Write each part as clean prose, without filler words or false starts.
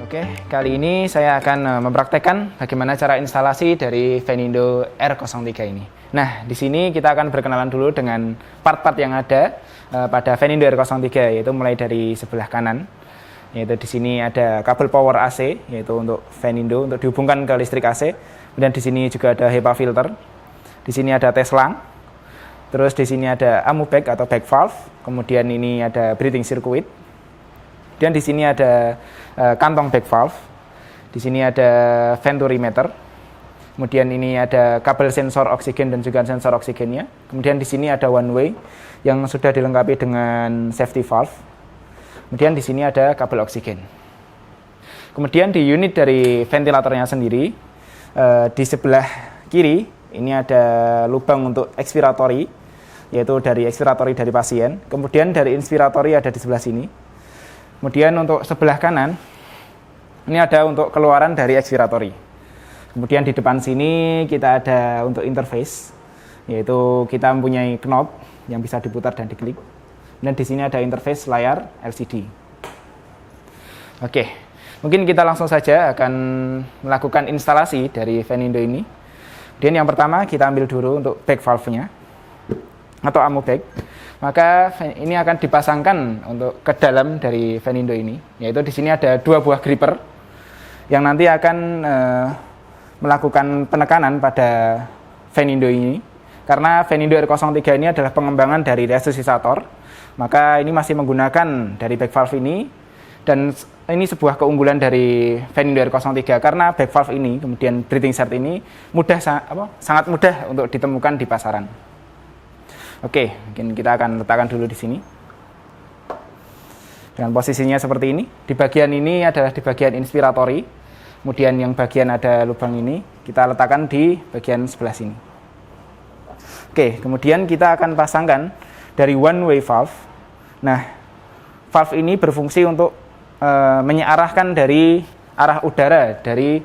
Oke, kali ini saya akan mempraktekkan bagaimana cara instalasi dari Venindo R03 ini. Nah, di sini kita akan berkenalan dulu dengan part-part yang ada pada Venindo R03, yaitu mulai dari sebelah kanan. Yaitu di sini ada kabel power AC, yaitu untuk Venindo untuk dihubungkan ke listrik AC. Kemudian di sini juga ada HEPA filter. Di sini ada tes selang. Terus di sini ada AMU bag atau bag valve. Kemudian ini ada breathing circuit. Dan di sini ada kantong bag valve. Di sini ada venturi meter. Kemudian ini ada kabel sensor oksigen dan juga sensor oksigennya. Kemudian di sini ada one way yang sudah dilengkapi dengan safety valve. Kemudian di sini ada kabel oksigen. Kemudian di unit dari ventilatornya sendiri, di sebelah kiri ini ada lubang untuk expiratory, yaitu dari expiratory dari pasien. Kemudian dari inspiratory ada di sebelah sini. Kemudian untuk sebelah kanan, ini ada untuk keluaran dari expiratory. Kemudian di depan sini kita ada untuk interface, yaitu kita mempunyai knob yang bisa diputar dan diklik. Dan di sini ada interface layar LCD. Oke, mungkin kita langsung saja akan melakukan instalasi dari Venindo ini. Kemudian yang pertama kita ambil dulu untuk bag valve-nya atau AMU bag. Maka ini akan dipasangkan untuk ke dalam dari Venindo ini, yaitu di sini ada dua buah gripper yang nanti akan melakukan penekanan pada Venindo ini. Karena Venindo R03 ini adalah pengembangan dari resusitator, maka ini masih menggunakan dari bag valve ini, dan ini sebuah keunggulan dari Venindo R03 karena bag valve ini, kemudian breathing shirt ini sangat mudah untuk ditemukan di pasaran. Oke, mungkin kita akan letakkan dulu di sini. Dengan posisinya seperti ini. Di bagian ini adalah di bagian inspiratory. Kemudian yang bagian ada lubang ini, kita letakkan di bagian sebelah sini. Oke, kemudian kita akan pasangkan dari one way valve. Nah, valve ini berfungsi untuk menyearahkan dari arah udara dari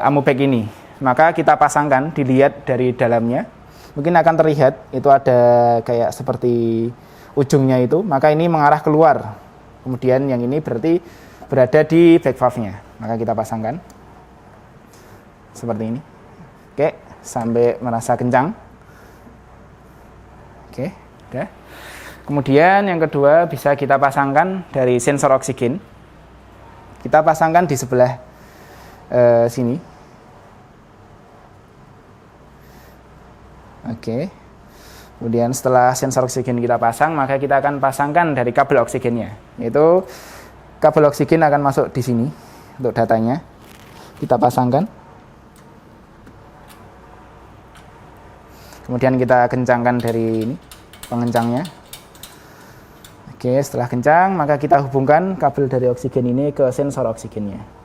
AMU bag ini. Maka kita pasangkan, dilihat dari dalamnya. Mungkin akan terlihat itu ada kayak seperti ujungnya itu, maka ini mengarah keluar. Kemudian yang ini berarti berada di bag valve-nya. Maka kita pasangkan seperti ini. Oke, sampai merasa kencang. Oke, udah. Kemudian yang kedua bisa kita pasangkan dari sensor oksigen. Kita pasangkan di sebelah sini. Oke. Kemudian setelah sensor oksigen kita pasang, maka kita akan pasangkan dari kabel oksigennya. Yaitu kabel oksigen akan masuk di sini untuk datanya. Kita pasangkan. Kemudian kita kencangkan dari ini pengencangnya. Oke, setelah kencang, maka kita hubungkan kabel dari oksigen ini ke sensor oksigennya.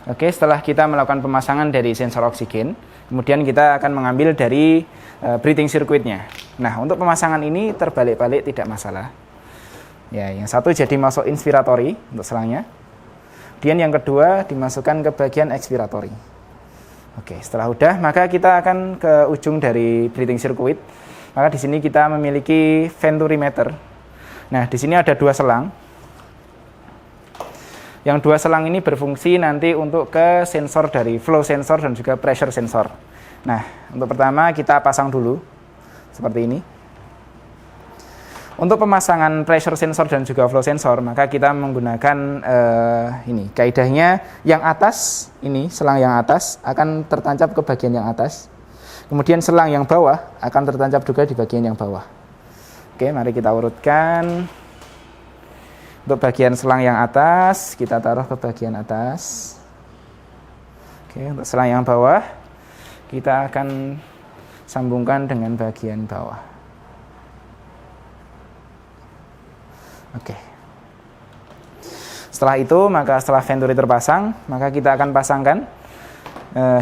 Oke, setelah kita melakukan pemasangan dari sensor oksigen, kemudian kita akan mengambil dari breathing circuitnya. Nah, untuk pemasangan ini terbalik-balik tidak masalah. Ya, yang satu jadi masuk inspiratory untuk selangnya. Kemudian yang kedua dimasukkan ke bagian expiratory. Oke, setelah udah, maka kita akan ke ujung dari breathing circuit. Maka di sini kita memiliki venturi meter. Nah, di sini ada dua selang. Yang dua selang ini berfungsi nanti untuk ke sensor dari flow sensor dan juga pressure sensor. Nah, untuk pertama kita pasang dulu seperti ini. Untuk pemasangan pressure sensor dan juga flow sensor, maka kita menggunakan ini. Kaidahnya yang atas ini, selang yang atas akan tertancap ke bagian yang atas. Kemudian selang yang bawah akan tertancap juga di bagian yang bawah. Oke, mari kita urutkan. Untuk bagian selang yang atas, kita taruh ke bagian atas. Oke, untuk selang yang bawah, kita akan sambungkan dengan bagian bawah. Oke. Setelah itu, maka setelah venturi terpasang, maka kita akan pasangkan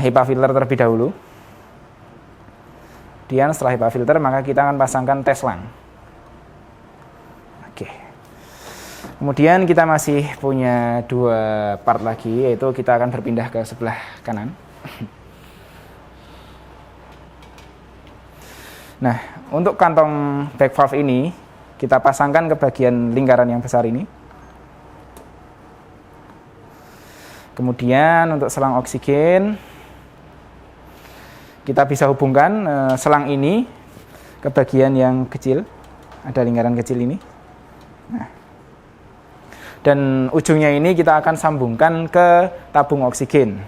HEPA filter terlebih dahulu. Kemudian setelah HEPA filter, maka kita akan pasangkan tes selang. Kemudian kita masih punya dua part lagi, yaitu kita akan berpindah ke sebelah kanan. Nah, untuk kantong back valve ini kita pasangkan ke bagian lingkaran yang besar ini. Kemudian untuk selang oksigen kita bisa hubungkan selang ini ke bagian yang kecil, ada lingkaran kecil ini. Nah, dan ujungnya ini kita akan sambungkan ke tabung oksigen.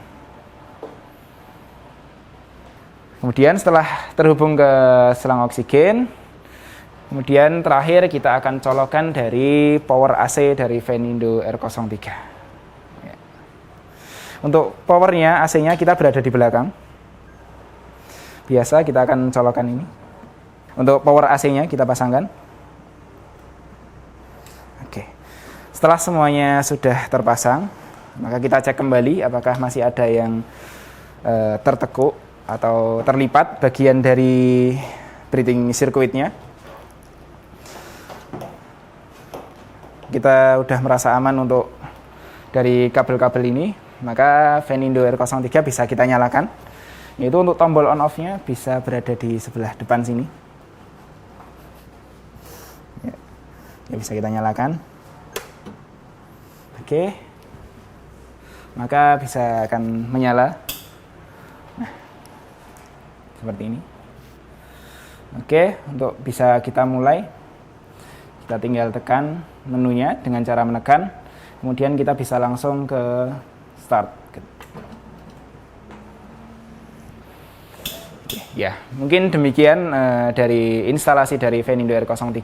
Kemudian setelah terhubung ke selang oksigen, kemudian terakhir kita akan colokkan dari power AC dari Venindo R03. Ya. Untuk powernya, AC-nya kita berada di belakang. Biasa kita akan colokkan ini. Untuk power AC-nya kita pasangkan. Oke. Setelah semuanya sudah terpasang, maka kita cek kembali apakah masih ada yang tertekuk atau terlipat bagian dari breathing circuitnya. Kita udah merasa aman untuk dari kabel-kabel ini, maka Venindo R03 bisa kita nyalakan. Yaitu untuk tombol on off-nya bisa berada di sebelah depan sini. Ya, bisa kita nyalakan. Oke. Maka bisa akan menyala. Nah, seperti ini. Oke, untuk bisa kita mulai, kita tinggal tekan menunya dengan cara menekan. Kemudian kita bisa langsung ke start. Oke, ya, mungkin demikian dari instalasi dari Venindo R03.